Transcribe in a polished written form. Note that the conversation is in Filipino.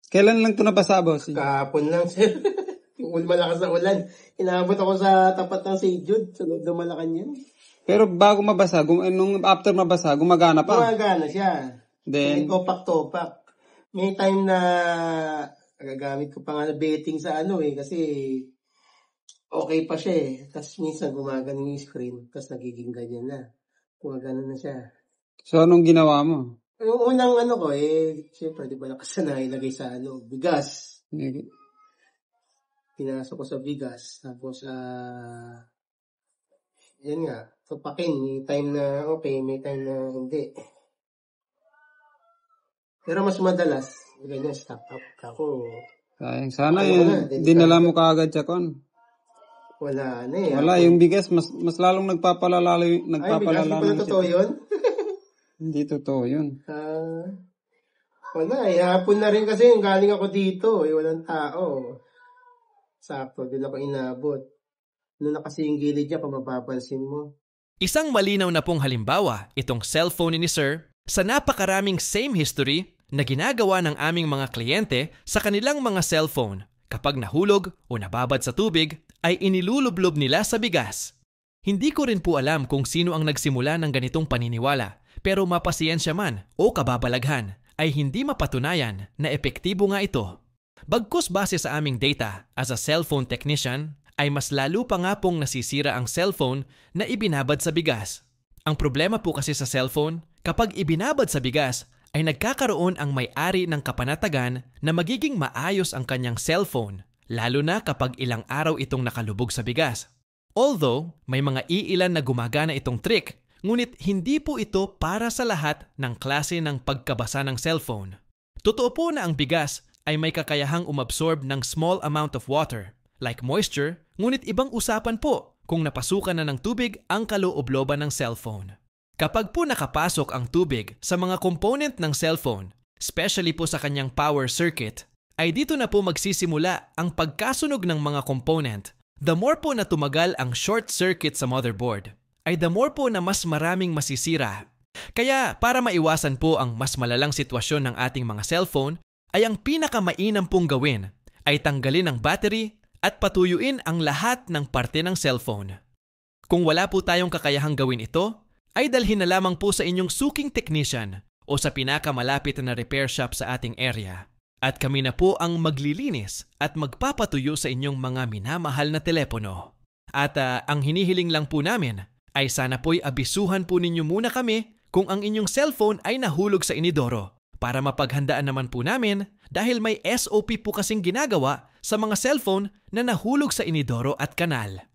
Kailan lang ito nabasa, boss? Kahapon lang, sir. Yung malakas na ulan. Inaabot ako sa tapat ng St. Jude, sa loob ng Malacanang. Pero bago mabasa, nung after mabasa, gumagana pa. Gumagana siya. Then, may topak-topak. May time na gagamit ko pa nga na betting sa kasi okay pa siya eh. Tapos minsan gumagana yung screen, tapos nagiging ganyan na. Gumagana na siya. So, anong ginawa mo? Yung unang ko siyempre, di ba nakasanayan ilagay sa bigas. Pinasok ko sa bigas. Tapos, yan nga, tupakin. May time na okay, may time na hindi. Pero mas madalas, ganyan, stop up ako. Sayang. Sana dinala mo kaagad siya, Kon. Wala na eh. Wala, yung bigas, mas lalong nagpapalala. Ay, bigas, di pala totoo yun? Hindi totoo yun. Wala eh. Hapon na rin kasi yung galing ako dito. Walang tao. Sakto, din ako inabot. Noon na kasi yung gilid niya, kung mapapansin mo. Isang malinaw na pong halimbawa, itong cellphone ni Sir, sa napakaraming same history na ginagawa ng aming mga kliyente sa kanilang mga cellphone. Kapag nahulog o nababad sa tubig, ay inilulublob nila sa bigas. Hindi ko rin po alam kung sino ang nagsimula ng ganitong paniniwala, pero mapasiyensya man o kababalaghan ay hindi mapatunayan na epektibo nga ito. Bagkus base sa aming data as a cellphone technician, ay mas lalo pa nga pong nasisira ang cellphone na ibinabad sa bigas. Ang problema po kasi sa cellphone, kapag ibinabad sa bigas, ay nagkakaroon ang may-ari ng kapanatagan na magiging maayos ang kanyang cellphone, lalo na kapag ilang araw itong nakalubog sa bigas. Although, may mga iilan na gumagana itong trick, ngunit hindi po ito para sa lahat ng klase ng pagkabasa ng cellphone. Totoo po na ang bigas ay may kakayahang umabsorb ng small amount of water, like moisture, ngunit ibang usapan po kung napasukan na ng tubig ang kaloob-looban ng cellphone. Kapag po nakapasok ang tubig sa mga component ng cellphone, especially po sa kanyang power circuit, ay dito na po magsisimula ang pagkasunog ng mga component. The more po na tumagal ang short circuit sa motherboard, ay the more po na mas maraming masisira. Kaya para maiwasan po ang mas malalang sitwasyon ng ating mga cellphone, ay ang pinakamainam pong gawin ay tanggalin ang battery at patuyuin ang lahat ng parte ng cellphone. Kung wala po tayong kakayahang gawin ito, ay dalhin na lamang po sa inyong suking technician o sa pinakamalapit na repair shop sa ating area. At kami na po ang maglilinis at magpapatuyo sa inyong mga minamahal na telepono. At ang hinihiling lang po namin ay sana po'y abisuhan po ninyo muna kami kung ang inyong cellphone ay nahulog sa inidoro para mapaghandaan naman po namin dahil may SOP po kasing ginagawa sa mga cellphone na nahulog sa inidoro at kanal.